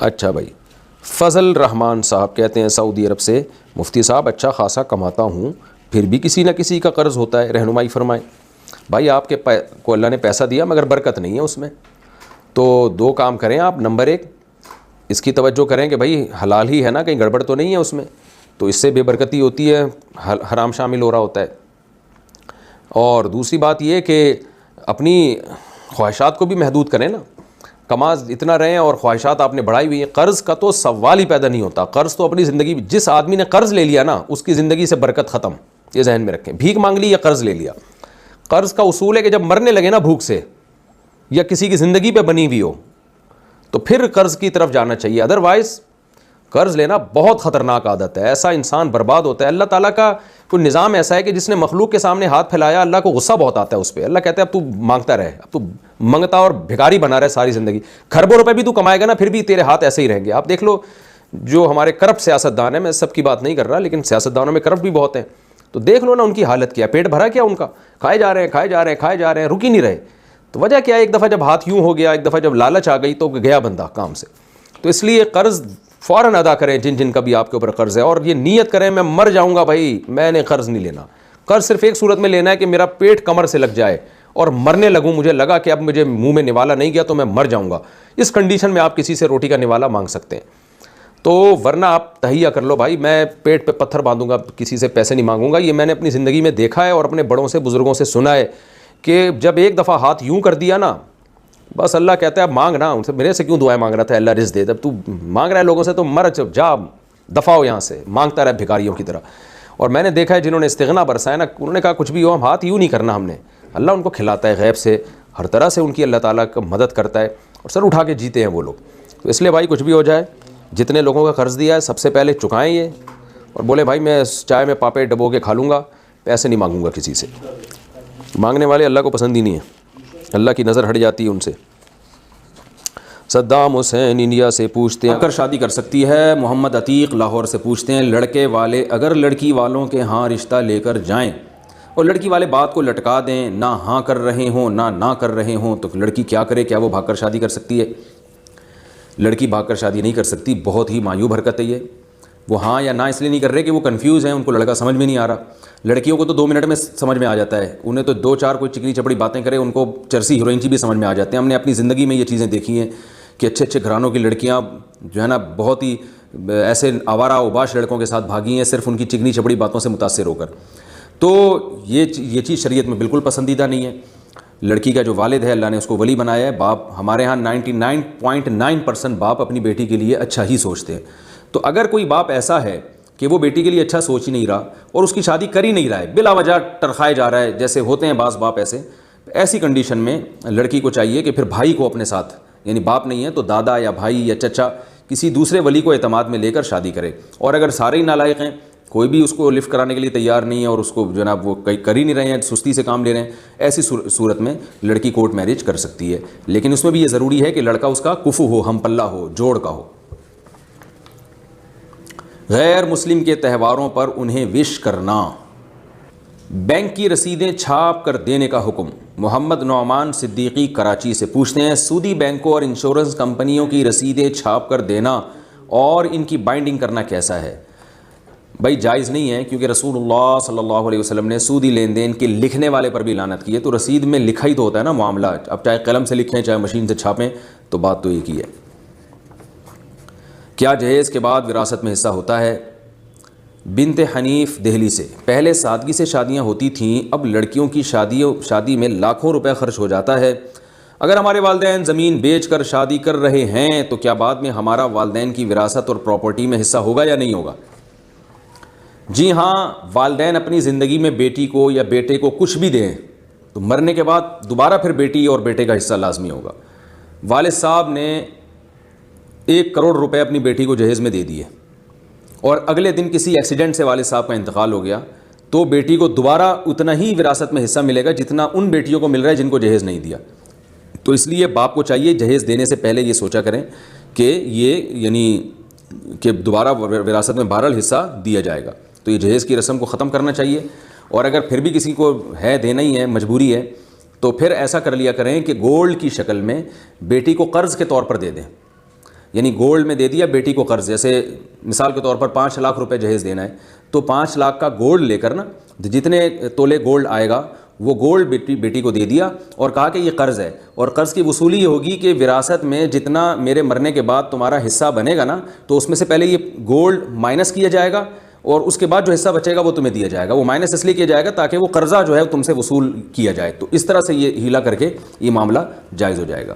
اچھا بھائی، فضل رحمان صاحب کہتے ہیں سعودی عرب سے، مفتی صاحب اچھا خاصا کماتا ہوں پھر بھی کسی نہ کسی کا قرض ہوتا ہے، رہنمائی فرمائیں۔ بھائی آپ کے کو اللہ نے پیسہ دیا مگر برکت نہیں ہے اس میں، تو دو کام کریں آپ۔ نمبر ایک، اس کی توجہ کریں کہ بھائی حلال ہی ہے نا، کہیں گڑبڑ تو نہیں ہے اس میں، تو اس سے بے برکتی ہوتی ہے، حرام شامل ہو رہا ہوتا ہے۔ اور دوسری بات یہ کہ اپنی خواہشات کو بھی محدود کریں نا، کما اتنا رہیں اور خواہشات آپ نے بڑھائی ہوئی ہیں۔ قرض کا تو سوال ہی پیدا نہیں ہوتا، قرض تو اپنی زندگی، جس آدمی نے قرض لے لیا نا اس کی زندگی سے برکت ختم، یہ ذہن میں رکھیں۔ بھیک مانگ لی یا قرض لے لیا، قرض کا اصول ہے کہ جب مرنے لگے نا بھوک سے یا کسی کی زندگی پہ بنی ہوئی ہو تو پھر قرض کی طرف جانا چاہیے، ادروائز قرض لینا بہت خطرناک عادت ہے، ایسا انسان برباد ہوتا ہے۔ اللہ تعالیٰ کا کوئی نظام ایسا ہے کہ جس نے مخلوق کے سامنے ہاتھ پھیلایا اللہ کو غصہ بہت آتا ہے اس پہ، اللہ کہتا ہے اب تو مانگتا رہے، اب تو منگتا اور بھکاری بنا رہے ساری زندگی، کھربوں روپے بھی تو کمائے گا نا پھر بھی تیرے ہاتھ ایسے ہی رہیں گے۔ آپ دیکھ لو جو ہمارے کرپٹ سیاستدان ہیں، میں سب کی بات نہیں کر رہا لیکن سیاستدانوں میں کرپٹ بھی بہت ہیں، تو دیکھ لو نا ان کی حالت کیا، پیٹ بھرا کیا ان کا، کھائے جا رہے ہیں کھائے جا رہے ہیں کھائے جا رہے ہیں، رک ہی نہیں رہے۔ تو وجہ کیا ہے، ایک دفعہ جب ہاتھ یوں ہو گیا، ایک دفعہ جب لالچ آ گئی تو گیا بندہ کام سے۔ تو اس لیے قرض فوراً ادا کریں جن جن کا بھی آپ کے اوپر قرض ہے، اور یہ نیت کریں میں مر جاؤں گا بھائی میں نے قرض نہیں لینا۔ قرض صرف ایک صورت میں لینا ہے کہ میرا پیٹ کمر سے لگ جائے اور مرنے لگوں، مجھے لگا کہ اب مجھے منہ میں نوالا نہیں گیا تو میں مر جاؤں گا، اس کنڈیشن میں آپ کسی سے روٹی کا نوالا مانگ سکتے ہیں۔ تو ورنہ آپ تہیہ کر لو بھائی میں پیٹ پہ پتھر باندھوں گا، کسی سے پیسے نہیں مانگوں گا۔ یہ میں نے اپنی زندگی میں دیکھا ہے اور اپنے بڑوں سے بزرگوں سے سنا ہے کہ جب ایک دفعہ ہاتھ یوں کر دیا نا، بس اللہ کہتا ہے اب مانگ نا، ان سے میرے سے کیوں دعائیں مانگ رہا تھا، اللہ رزق دے، جب تو مانگ رہا ہے لوگوں سے تو مر جا، دفع ہو یہاں سے، مانگتا رہے بھکاریوں کی طرح۔ اور میں نے دیکھا ہے جنہوں نے استغنا برسایا نا، انہوں نے کہا کچھ بھی ہو ہم ہاتھ یوں نہیں کرنا، ہم نے، اللہ ان کو کھلاتا ہے غیب سے، ہر طرح سے ان کی اللہ تعالیٰ کا مدد کرتا ہے اور سر اٹھا کے جیتے ہیں وہ لوگ۔ تو اس لیے بھائی کچھ بھی ہو جائے، جتنے لوگوں کا قرض دیا ہے سب سے پہلے چکائیں یہ، اور بولے بھائی میں چائے میں پاپے ڈبو کے کھا لوں گا، پیسے نہیں مانگوں گا کسی سے۔ مانگنے والے اللہ کو پسند ہی نہیں ہے، اللہ کی نظر ہٹ جاتی ہے ان سے۔ صدام حسین انڈیا سے پوچھتے ہیں اگر شادی کر سکتی ہے؟ محمد عتیق لاہور سے پوچھتے ہیں لڑکے والے اگر لڑکی والوں کے ہاں رشتہ لے کر جائیں اور لڑکی والے بات کو لٹکا دیں، نہ ہاں کر رہے ہوں نہ کر رہے ہوں، تو لڑکی کیا کرے؟ کیا وہ بھاگ کر شادی کر سکتی ہے؟ لڑکی بھاگ کر شادی نہیں کر سکتی، بہت ہی مایوب حرکت ہے یہ۔ وہ ہاں یا نہ اس لیے نہیں کر رہے کہ وہ کنفیوز ہیں، ان کو لڑکا سمجھ میں نہیں آ رہا۔ لڑکیوں کو تو 2 منٹ میں سمجھ میں آ جاتا ہے، انہیں تو 2-4 کوئی چکنی چپڑی باتیں کرے ان کو چرسی ہیروئن بھی سمجھ میں آ جاتے ہیں۔ ہم نے اپنی زندگی میں یہ چیزیں دیکھی ہیں کہ اچھے اچھے گھرانوں کی لڑکیاں جو ہے نا بہت ہی ایسے آوارہ اوباش لڑکوں کے ساتھ بھاگی ہیں صرف ان کی چکنی چپڑی باتوں سے متاثر ہو کر۔ تو یہ چیز شریعت میں بالکل پسندیدہ نہیں ہے۔ لڑکی کا جو والد ہے اللہ نے اس کو ولی بنایا ہے، باپ ہمارے ہاں 99.9% باپ اپنی بیٹی کے لیے اچھا ہی سوچتے ہیں۔ تو اگر کوئی باپ ایسا ہے کہ وہ بیٹی کے لیے اچھا سوچ ہی نہیں رہا اور اس کی شادی کر ہی نہیں رہا ہے، بلا وجہ ٹرخائے جا رہا ہے، جیسے ہوتے ہیں بعض باپ ایسی کنڈیشن میں لڑکی کو چاہیے کہ پھر بھائی کو اپنے ساتھ، یعنی باپ نہیں ہے تو دادا یا بھائی یا چچا کسی دوسرے ولی کو اعتماد میں لے کر شادی کرے۔ اور اگر سارے ہی نالائق ہیں، کوئی بھی اس کو لفٹ کرانے کے لیے تیار نہیں ہے اور اس کو جناب وہ کر ہی نہیں رہے ہیں، سستی سے کام لے رہے ہیں، ایسی صورت میں لڑکی کورٹ میرج کر سکتی ہے، لیکن اس میں بھی یہ ضروری ہے کہ لڑکا اس کا کفو ہو، ہم پلہ ہو، جوڑ کا ہو۔ غیر مسلم کے تہواروں پر انہیں وش کرنا، بینک کی رسیدیں چھاپ کر دینے کا حکم۔ محمد نعمان صدیقی کراچی سے پوچھتے ہیں سودی بینکوں اور انشورنس کمپنیوں کی رسیدیں چھاپ کر دینا اور ان کی بائنڈنگ کرنا کیسا ہے؟ بھائی جائز نہیں ہے، کیونکہ رسول اللہ صلی اللہ علیہ وسلم نے سودی لین دین کے لکھنے والے پر بھی لعنت کی ہے۔ تو رسید میں لکھا ہی تو ہوتا ہے نا معاملہ، اب چاہے قلم سے لکھیں چاہے مشین سے چھاپیں، تو بات تو ایک ہی ہے۔ کیا جہیز کے بعد وراثت میں حصہ ہوتا ہے؟ بنت حنیف دہلی سے، پہلے سادگی سے شادیاں ہوتی تھیں، اب لڑکیوں کی شادی میں لاکھوں روپے خرچ ہو جاتا ہے۔ اگر ہمارے والدین زمین بیچ کر شادی کر رہے ہیں تو کیا بعد میں ہمارا والدین کی وراثت اور پراپرٹی میں حصہ ہوگا یا نہیں ہوگا؟ جی ہاں، والدین اپنی زندگی میں بیٹی کو یا بیٹے کو کچھ بھی دیں تو مرنے کے بعد دوبارہ پھر بیٹی اور بیٹے کا حصہ لازمی ہوگا۔ والد صاحب نے 1 کروڑ روپے اپنی بیٹی کو جہیز میں دے دیے اور اگلے دن کسی ایکسیڈنٹ سے والد صاحب کا انتقال ہو گیا، تو بیٹی کو دوبارہ اتنا ہی وراثت میں حصہ ملے گا جتنا ان بیٹیوں کو مل رہا ہے جن کو جہیز نہیں دیا۔ تو اس لیے باپ کو چاہیے جہیز دینے سے پہلے یہ سوچا کریں کہ کہ دوبارہ وراثت میں بہرحال حصہ دیا جائے گا، تو یہ جہیز کی رسم کو ختم کرنا چاہیے۔ اور اگر پھر بھی کسی کو ہے دینا ہی ہے، مجبوری ہے، تو پھر ایسا کر لیا کریں کہ گولڈ کی شکل میں بیٹی کو قرض کے طور پر دے دیں یعنی گولڈ میں دے دیا بیٹی کو قرض، جیسے مثال کے طور پر 5 لاکھ روپے جہیز دینا ہے، تو 5 لاکھ کا گولڈ لے کر نا جتنے تولے گولڈ آئے گا وہ گولڈ بیٹی کو دے دیا اور کہا کہ یہ قرض ہے، اور قرض کی وصولی یہ ہوگی کہ وراثت میں جتنا میرے مرنے کے بعد تمہارا حصہ بنے گا نا تو اس میں سے پہلے یہ گولڈ مائنس کیا جائے گا اور اس کے بعد جو حصہ بچے گا وہ تمہیں دیا جائے گا۔ وہ مائنس اس لیے کیا جائے گا تاکہ وہ قرضہ جو ہے تم سے وصول کیا جائے، تو اس طرح سے یہ ہیلا کر کے یہ معاملہ جائز ہو جائے گا۔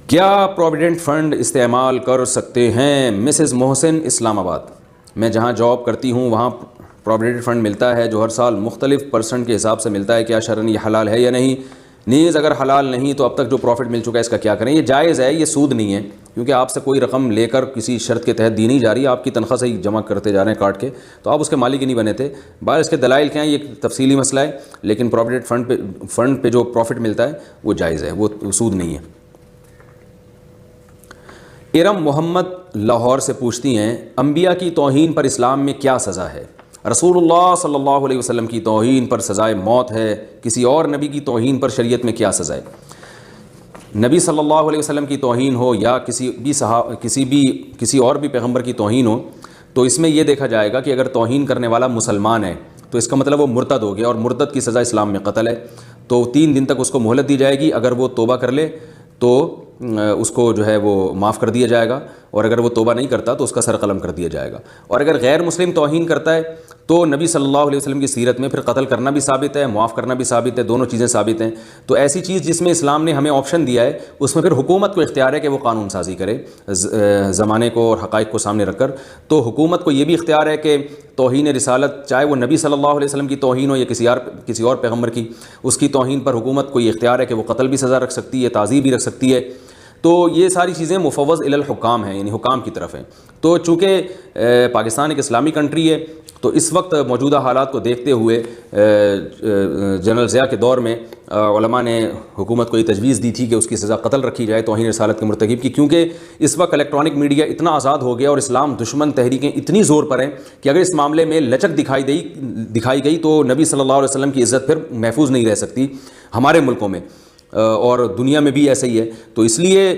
کیا پروویڈنٹ فنڈ استعمال کر سکتے ہیں؟ مسز محسن، اسلام آباد۔ میں جہاں جاب کرتی ہوں وہاں پروویڈنٹ فنڈ ملتا ہے جو ہر سال مختلف پرسنٹ کے حساب سے ملتا ہے، کیا شرعاً یہ حلال ہے یا نہیں؟ نیز اگر حلال نہیں تو اب تک جو پروفٹ مل چکا ہے اس کا کیا کریں؟ یہ جائز ہے، یہ سود نہیں ہے، کیونکہ آپ سے کوئی رقم لے کر کسی شرط کے تحت دی نہیں جا رہی، آپ کی تنخواہ سے ہی جمع کرتے جا رہے ہیں کاٹ کے، تو آپ اس کے مالک ہی نہیں بنے تھے۔ باہر اس کے دلائل کیا ہیں یہ تفصیلی مسئلہ ہے، لیکن پروویڈنٹ فنڈ پہ جو پروفٹ ملتا ہے وہ جائز ہے، وہ سود نہیں ہے۔ ارم محمد لاہور سے پوچھتی ہیں، انبیاء کی توہین پر اسلام میں کیا سزا ہے؟ رسول اللہ صلی اللہ علیہ وسلم کی توہین پر سزائے موت ہے، کسی اور نبی کی توہین پر شریعت میں کیا سزا ہے؟ نبی صلی اللہ علیہ وسلم کی توہین ہو یا کسی اور بھی پیغمبر کی توہین ہو تو اس میں یہ دیکھا جائے گا کہ اگر توہین کرنے والا مسلمان ہے تو اس کا مطلب وہ مرتد ہو گیا، اور مرتد کی سزا اسلام میں قتل ہے، تو 3 دن تک اس کو مہلت دی جائے گی، اگر وہ توبہ کر لے تو اس کو جو ہے وہ معاف کر دیا جائے گا، اور اگر وہ توبہ نہیں کرتا تو اس کا سر قلم کر دیا جائے گا۔ اور اگر غیر مسلم توہین کرتا ہے تو نبی صلی اللہ علیہ وسلم کی سیرت میں پھر قتل کرنا بھی ثابت ہے، معاف کرنا بھی ثابت ہے، دونوں چیزیں ثابت ہیں۔ تو ایسی چیز جس میں اسلام نے ہمیں آپشن دیا ہے اس میں پھر حکومت کو اختیار ہے کہ وہ قانون سازی کرے زمانے کو اور حقائق کو سامنے رکھ کر۔ تو حکومت کو یہ بھی اختیار ہے کہ توہین رسالت، چاہے وہ نبی صلی اللہ علیہ وسلم کی توہین ہو یا کسی اور پیغمبر کی، اس کی توہین پر حکومت کو یہ اختیار ہے کہ وہ قتل بھی سزا رکھ سکتی ہے، تعزیر بھی رکھ سکتی ہے۔ تو یہ ساری چیزیں مفوض الی الحکام ہیں، یعنی حکام کی طرف ہیں۔ تو چونکہ پاکستان ایک اسلامی کنٹری ہے تو اس وقت موجودہ حالات کو دیکھتے ہوئے جنرل ضیاء کے دور میں علماء نے حکومت کو یہ تجویز دی تھی کہ اس کی سزا قتل رکھی جائے توہین رسالت کے مرتکب کی، کیونکہ اس وقت الیکٹرانک میڈیا اتنا آزاد ہو گیا اور اسلام دشمن تحریکیں اتنی زور پر ہیں کہ اگر اس معاملے میں لچک دکھائی گئی تو نبی صلی اللہ علیہ وسلم کی عزت پھر محفوظ نہیں رہ سکتی ہمارے ملکوں میں، اور دنیا میں بھی ایسا ہی ہے۔ تو اس لیے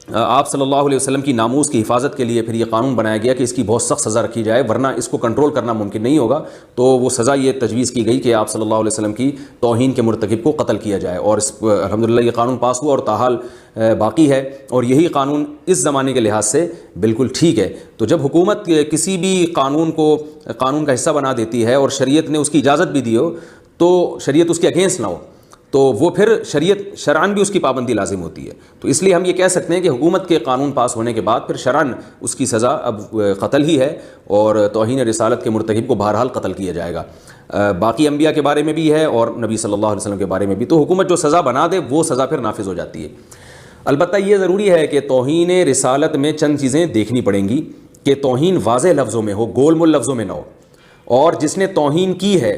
آپ صلی اللہ علیہ وسلم کی ناموس کی حفاظت کے لیے پھر یہ قانون بنایا گیا کہ اس کی بہت سخت سزا رکھی جائے، ورنہ اس کو کنٹرول کرنا ممکن نہیں ہوگا۔ تو وہ سزا یہ تجویز کی گئی کہ آپ صلی اللہ علیہ وسلم کی توہین کے مرتکب کو قتل کیا جائے، اور الحمدللہ یہ قانون پاس ہوا اور تاحال باقی ہے، اور یہی قانون اس زمانے کے لحاظ سے بالکل ٹھیک ہے۔ تو جب حکومت کسی بھی قانون کا حصہ بنا دیتی ہے اور شریعت نے اس کی اجازت بھی دی ہو تو شریعت اس کے اگینسٹ نہ ہو تو وہ پھر شریعت شرعاً بھی اس کی پابندی لازم ہوتی ہے۔ تو اس لیے ہم یہ کہہ سکتے ہیں کہ حکومت کے قانون پاس ہونے کے بعد پھر شرعاً اس کی سزا اب قتل ہی ہے، اور توہین رسالت کے مرتکب کو بہرحال قتل کیا جائے گا۔ باقی انبیاء کے بارے میں بھی ہے اور نبی صلی اللہ علیہ وسلم کے بارے میں بھی، تو حکومت جو سزا بنا دے وہ سزا پھر نافذ ہو جاتی ہے۔ البتہ یہ ضروری ہے کہ توہین رسالت میں چند چیزیں دیکھنی پڑیں گی کہ توہین واضح لفظوں میں ہو، گول مول لفظوں میں نہ ہو، اور جس نے توہین کی ہے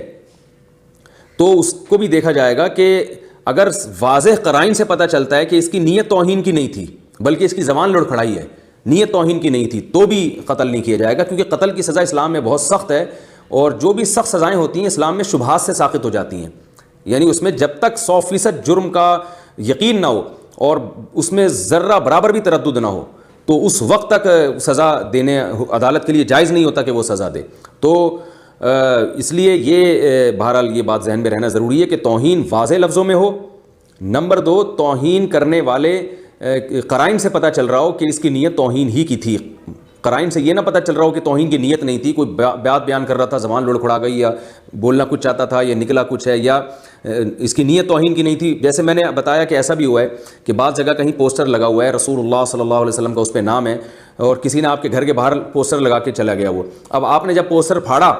تو اس کو بھی دیکھا جائے گا کہ اگر واضح قرائن سے پتہ چلتا ہے کہ اس کی نیت توہین کی نہیں تھی بلکہ اس کی زبان لڑکھڑائی ہے، نیت توہین کی نہیں تھی، تو بھی قتل نہیں کیا جائے گا، کیونکہ قتل کی سزا اسلام میں بہت سخت ہے، اور جو بھی سخت سزائیں ہوتی ہیں اسلام میں شبہات سے ساقط ہو جاتی ہیں، یعنی اس میں جب تک 100% جرم کا یقین نہ ہو اور اس میں ذرہ برابر بھی تردد نہ ہو تو اس وقت تک سزا دینے عدالت کے لیے جائز نہیں ہوتا کہ وہ سزا دے۔ تو اس لیے یہ بہرحال یہ بات ذہن میں رہنا ضروری ہے کہ توہین واضح لفظوں میں ہو۔ نمبر 2، توہین کرنے والے قرائن سے پتہ چل رہا ہو کہ اس کی نیت توہین ہی کی تھی، قرائن سے یہ نہ پتہ چل رہا ہو کہ توہین کی نیت نہیں تھی، کوئی بات بیان کر رہا تھا، زبان لڑکھڑا گئی، یا بولنا کچھ چاہتا تھا یا نکلا کچھ ہے، یا اس کی نیت توہین کی نہیں تھی۔ جیسے میں نے بتایا کہ ایسا بھی ہوا ہے کہ بعض جگہ کہیں پوسٹر لگا ہوا ہے رسول اللہ صلی اللہ علیہ وسلم کا اس پہ نام ہے، اور کسی نے آپ کے گھر کے باہر پوسٹر لگا کے چلا گیا وہ، اب آپ نے جب پوسٹر پھاڑا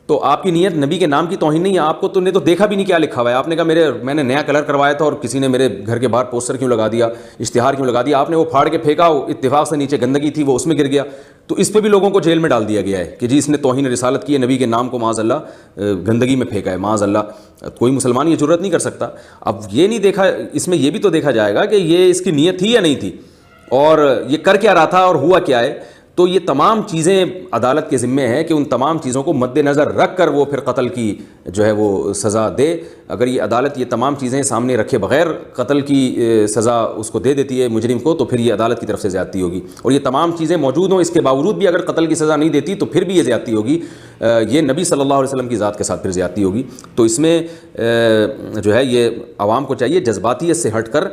تو آپ کی نیت نبی کے نام کی توہین نہیں ہے، آپ کو تو نے تو دیکھا بھی نہیں کیا لکھا ہوا ہے، آپ نے کہا میں نے نیا کلر کروایا تھا اور کسی نے میرے گھر کے باہر پوسٹر کیوں لگا دیا، اشتہار کیوں لگا دیا، آپ نے وہ پھاڑ کے پھینکا، اتفاق سے نیچے گندگی تھی وہ اس میں گر گیا، تو اس پہ بھی لوگوں کو جیل میں ڈال دیا گیا ہے کہ جی اس نے توہین رسالت کی ہے، نبی کے نام کو معاذ اللہ گندگی میں پھینکا ہے، معاذ اللہ۔ کوئی مسلمان یہ جرت نہیں کر سکتا۔ اب یہ نہیں دیکھا، اس میں یہ بھی تو دیکھا جائے گا کہ یہ اس کی نیت تھی یا نہیں تھی، اور یہ کر کیا رہا تھا اور ہوا کیا ہے۔ تو یہ تمام چیزیں عدالت کے ذمے ہیں کہ ان تمام چیزوں کو مد نظر رکھ کر وہ پھر قتل کی جو ہے وہ سزا دے. اگر یہ عدالت یہ تمام چیزیں سامنے رکھے بغیر قتل کی سزا اس کو دے دیتی ہے مجرم کو, تو پھر یہ عدالت کی طرف سے زیادتی ہوگی. اور یہ تمام چیزیں موجود ہوں اس کے باوجود بھی اگر قتل کی سزا نہیں دیتی تو پھر بھی یہ زیادتی ہوگی, یہ نبی صلی اللہ علیہ وسلم کی ذات کے ساتھ پھر زیادتی ہوگی. تو اس میں جو ہے یہ عوام کو چاہیے جذباتیت سے ہٹ کر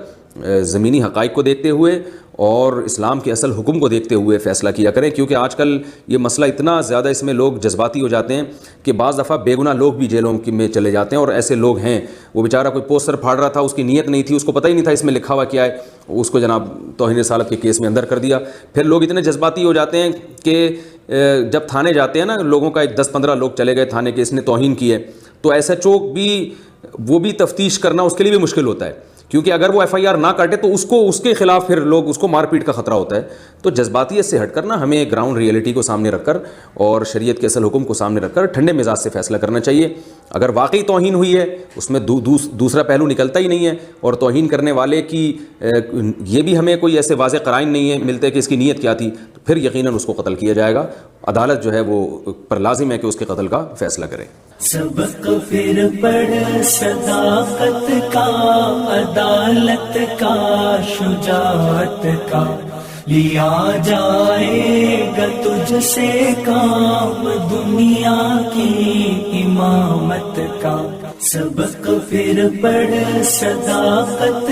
زمینی حقائق کو دیکھتے ہوئے اور اسلام کے اصل حکم کو دیکھتے ہوئے فیصلہ کیا کریں, کیونکہ آج کل یہ مسئلہ اتنا زیادہ اس میں لوگ جذباتی ہو جاتے ہیں کہ بعض دفعہ بے گناہ لوگ بھی جیلوں میں چلے جاتے ہیں. اور ایسے لوگ ہیں, وہ بیچارہ کوئی پوسٹر پھاڑ رہا تھا, اس کی نیت نہیں تھی, اس کو پتہ ہی نہیں تھا اس میں لکھا ہوا کیا ہے, اس کو جناب توہین رسالت کے کیس میں اندر کر دیا. پھر لوگ اتنے جذباتی ہو جاتے ہیں کہ جب تھانے جاتے ہیں نا, لوگوں کا ایک 10-15 لوگ چلے گئے تھانے کے, اس نے توہین کی ہے, تو ایسا چوک بھی وہ بھی تفتیش کرنا اس کے لیے بھی مشکل ہوتا ہے, کیونکہ اگر وہ ایف آئی آر نہ کاٹے تو اس کے خلاف پھر لوگ اس کو مار پیٹ کا خطرہ ہوتا ہے. تو جذباتیت سے ہٹ کر نا ہمیں گراؤنڈ ریئلٹی کو سامنے رکھ کر اور شریعت کے اصل حکم کو سامنے رکھ کر ٹھنڈے مزاج سے فیصلہ کرنا چاہیے. اگر واقعی توہین ہوئی ہے اس میں دوسرا پہلو نکلتا ہی نہیں ہے, اور توہین کرنے والے کی یہ بھی ہمیں کوئی ایسے واضح قرائن نہیں ہے ملتے کہ اس کی نیت کیا تھی, تو پھر یقیناً اس کو قتل کیا جائے گا. عدالت جو ہے وہ پر لازم ہے کہ اس کے قتل کا فیصلہ کرے. سبق پھر پڑھ صداقت کا, عدالت کا, شجاعت کا, لیا جائے گا تجھ سے کام دنیا کی امامت کا. سبق پھر پڑھ صداقت